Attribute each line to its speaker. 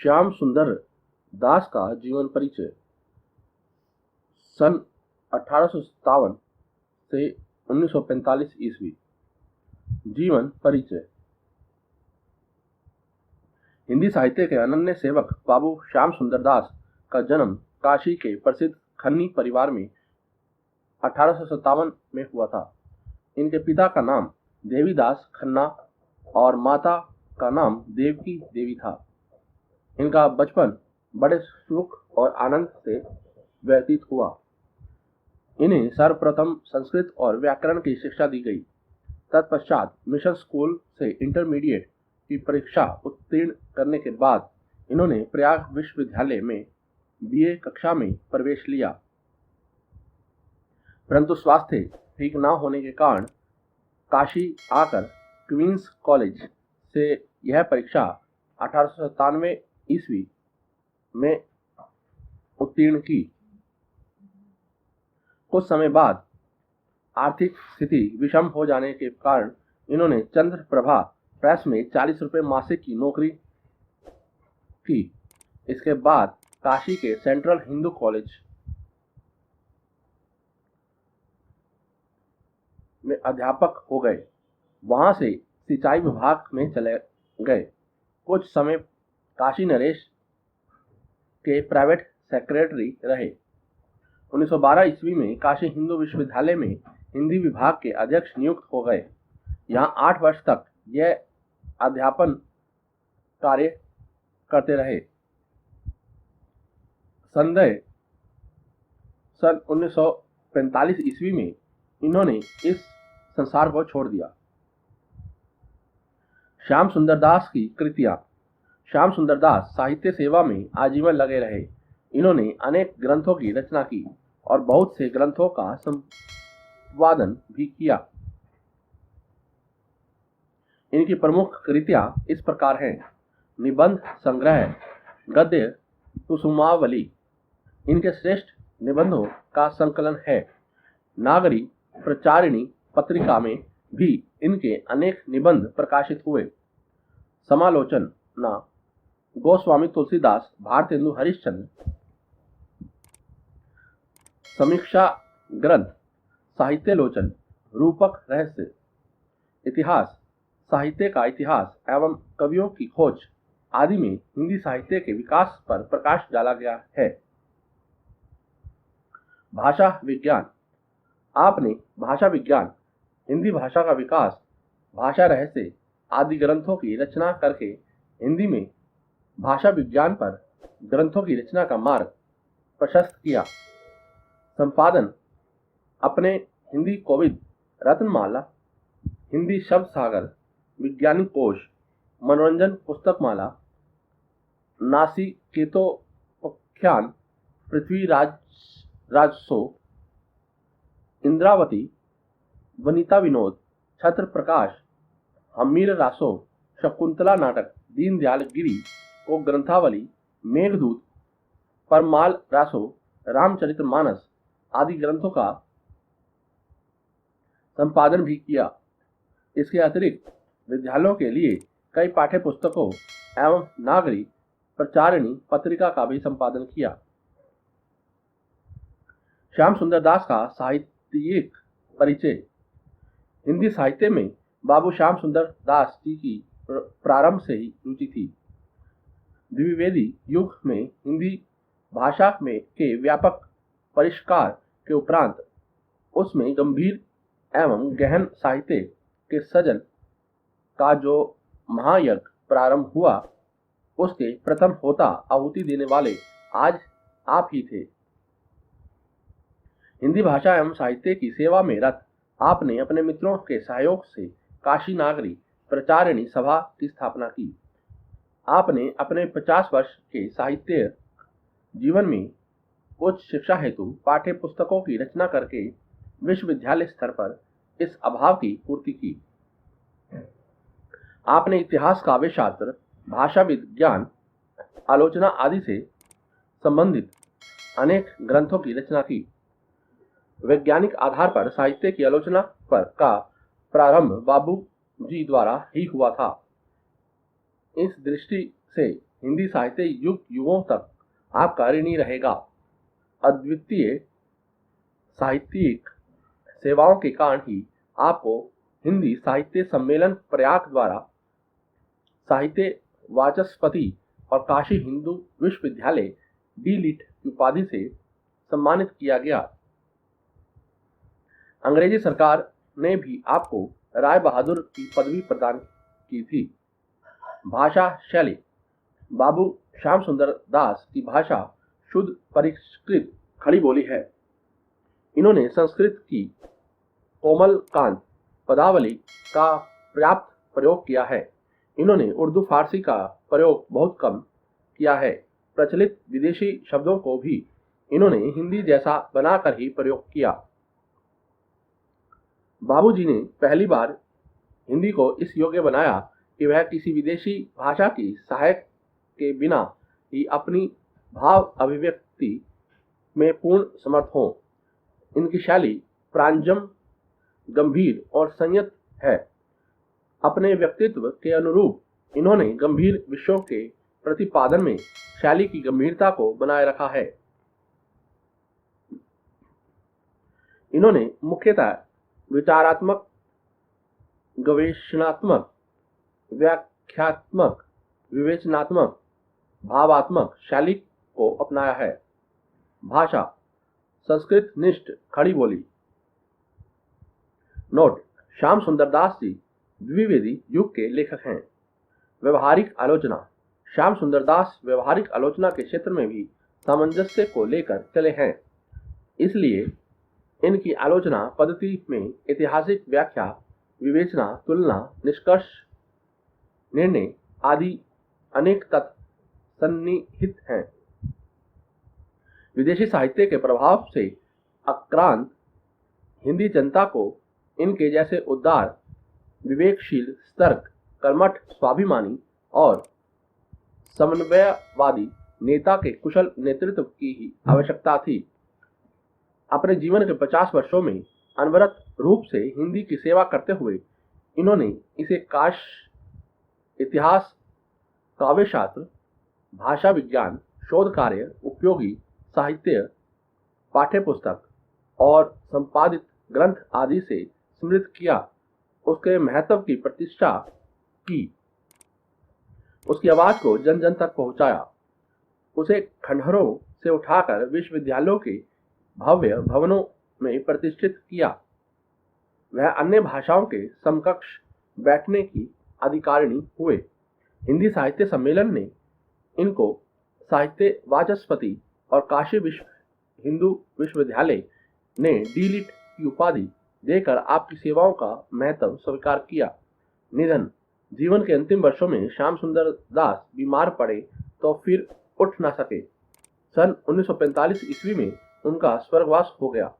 Speaker 1: श्याम सुंदर दास का जीवन परिचय। सन 1857 से 1945 ईस्वी। जीवन परिचय। हिंदी साहित्य के अनन्य सेवक बाबू श्याम सुंदर दास का जन्म काशी के प्रसिद्ध खन्नी परिवार में 1857 में हुआ था। इनके पिता का नाम देवीदास खन्ना और माता का नाम देवकी देवी था। इनका बचपन बड़े सुख और आनंद से व्यतीत हुआ। इन्हें सर्वप्रथम संस्कृत और व्याकरण की शिक्षा दी गई। तत्पश्चात मिशन स्कूल से इंटरमीडिएट की परीक्षा उत्तीर्ण करने के बाद इन्होंने प्रयाग विश्वविद्यालय में बीए कक्षा में प्रवेश लिया, परंतु स्वास्थ्य ठीक न होने के कारण काशी आकर क्वींस कॉलेज से यह परीक्षा 1897 ईस्वी में उत्तीर्ण की। कुछ समय बाद आर्थिक स्थिति विषम हो जाने के कारण इन्होंने चंद्र प्रभा प्रेस में 40 रुपये मासिक की नौकरी की। इसके बाद काशी के सेंट्रल हिंदू कॉलेज में अध्यापक हो गए। वहां से सिंचाई विभाग में चले गए। कुछ समय काशी नरेश के प्राइवेट सेक्रेटरी रहे। 1912 ईस्वी में काशी हिंदू विश्वविद्यालय में हिंदी विभाग के अध्यक्ष नियुक्त हो गए। यहाँ 8 वर्ष तक यह अध्यापन कार्य करते रहे। सन 1945 ईस्वी में इन्होंने इस संसार को छोड़ दिया। श्याम सुंदर दास की कृतियां। श्याम सुंदर दास साहित्य सेवा में आजीवन लगे रहे। इन्होंने अनेक ग्रंथों की रचना की और बहुत से ग्रंथों का संपादन भी किया। इनकी प्रमुख कृतियां इस प्रकार हैं। निबंध संग्रह गद्य कुसुमावली इनके श्रेष्ठ निबंधों का संकलन है। नागरी प्रचारिणी पत्रिका में भी इनके अनेक निबंध प्रकाशित हुए। समालोचना गोस्वामी तुलसीदास भारतेंदु हरिश्चंद्र। समीक्षा ग्रंथ साहित्यालोचन रूपक रहस्य। इतिहास साहित्य का इतिहास एवं कवियों की खोज आदि में हिंदी साहित्य के विकास पर प्रकाश डाला गया है। भाषा विज्ञान। आपने भाषा विज्ञान, हिंदी भाषा का विकास, भाषा रहस्य आदि ग्रंथों की रचना करके हिंदी में भाषा विज्ञान पर ग्रंथों की रचना का मार्ग प्रशस्त किया। संपादन अपने हिंदी कोविद, रत्नमाला, हिंदी शब्द सागर, विज्ञानिक कोश, मनोरंजन पुस्तकमाला, नासिकेतोपाख्यान, पृथ्वीराज राजसो, इंद्रावती, वनिता विनोद, छत्र प्रकाश, हमीर रासो, शकुंतला नाटक, दीनदयाल गिरी को ग्रंथावली, मेघदूत, परमाल रासो, रामचरितमानस आदि ग्रंथों का संपादन भी किया। इसके अतिरिक्त विद्यालयों के लिए कई पाठ्य पुस्तकों एवं नागरी प्रचारिणी पत्रिका का भी संपादन किया। श्याम सुंदर दास का साहित्यिक परिचय। हिंदी साहित्य में बाबू श्याम सुंदर दास जी की प्रारंभ से ही रुचि थी। द्विवेदी युग में हिंदी भाषा में के व्यापक परिष्कार के उपरांत उसमें गंभीर एवं गहन साहित्य के सृजन का जो महायज्ञ प्रारंभ हुआ, उसके प्रथम होता आहुति देने वाले आज आप ही थे। हिंदी भाषा एवं साहित्य की सेवा में रत आपने अपने मित्रों के सहयोग से काशी नागरी प्रचारिणी सभा की स्थापना की। आपने अपने 50 वर्ष के साहित्य जीवन में उच्च शिक्षा हेतु पाठ्य पुस्तकों की रचना करके विश्वविद्यालय स्तर पर इस अभाव की पूर्ति की। आपने इतिहास, काव्य शास्त्र, भाषा विज्ञान, आलोचना आदि से संबंधित अनेक ग्रंथों की रचना की। वैज्ञानिक आधार पर साहित्य की आलोचना पर का प्रारंभ बाबू जी द्वारा ही हुआ था। इस दृष्टि से हिंदी साहित्य युग युगों तक आपका ऋणी रहेगा। अद्वितीय साहित्यिक सेवाओं के कारण ही आपको हिंदी साहित्य सम्मेलन प्रयाग द्वारा साहित्य वाचस्पति और काशी हिंदू विश्वविद्यालय डी.लिट की उपाधि से सम्मानित किया गया। अंग्रेजी सरकार ने भी आपको राय बहादुर की पदवी प्रदान की थी। भाषा शैली। बाबू श्याम सुंदर दास की भाषा शुद्ध परिष्कृत खड़ी बोली है। इन्होंने संस्कृत की कोमल कांत पदावली का पर्याप्त प्रयोग किया है। इन्होंने उर्दू फारसी का प्रयोग बहुत कम किया है। प्रचलित विदेशी शब्दों को भी इन्होंने हिंदी जैसा बनाकर ही प्रयोग किया। बाबूजी ने पहली बार हिंदी को इस योग्य बनाया कि वह किसी विदेशी भाषा की सहायक के बिना ही अपनी भाव अभिव्यक्ति में पूर्ण समर्थ हों। इनकी शैली प्रांजम, गंभीर और संयत है। अपने व्यक्तित्व के अनुरूप इन्होंने गंभीर विषयों के प्रतिपादन में शैली की गंभीरता को बनाए रखा है। इन्होंने मुख्यतः विचारात्मक, गवेषणात्मक, व्याख्यात्मक, विवेचनात्मक, भावात्मक शैली को अपनाया है। भाषा संस्कृत निष्ठ खड़ी बोली। नोट: श्याम सुंदर दास जी द्विवेदी युग के लेखक हैं। व्यवहारिक आलोचना। श्याम सुंदर दास व्यवहारिक आलोचना के क्षेत्र में भी सामंजस्य को लेकर चले हैं। इसलिए इनकी आलोचना पद्धति में ऐतिहासिक व्याख्या, विवेचना, तुलना, निष्कर्ष, निर्णय आदि अनेक तत्व सन्निहित हैं। विदेशी साहित्य के प्रभाव से आक्रांत हिंदी जनता को इनके जैसे उदार, विवेकशील, सतर्क, कर्मठ, स्वाभिमानी और समन्वयवादी नेता के कुशल नेतृत्व की ही आवश्यकता थी। अपने जीवन के 50 वर्षों में अनवरत रूप से हिंदी की सेवा करते हुए इन्होंने इसे काव्य इतिहास, काव्यशास्त्र, भाषा विज्ञान, शोध कार्य, उपयोगी साहित्य, पाठ्यपुस्तक और संपादित ग्रंथ आदि से समृद्ध किया। उसके महत्व की प्रतिष्ठा की, उसकी आवाज को जन जन तक पहुंचाया, उसे खंडहरों से उठाकर विश्वविद्यालयों के भव्य भवनों में प्रतिष्ठित किया। वह अन्य भाषाओं के समकक्ष बैठने की अधिकारिणी हुए। हिंदी साहित्य सम्मेलन ने इनको साहित्य वाचस्पति और काशी हिंदू विश्वविद्यालय ने डी.लिट की उपाधि देकर आपकी सेवाओं का महत्व स्वीकार किया। निधन। जीवन के अंतिम वर्षों में श्याम सुंदर दास बीमार पड़े तो फिर उठ न सके। सन 1945 ईस्वी में उनका स्वर्गवास हो गया।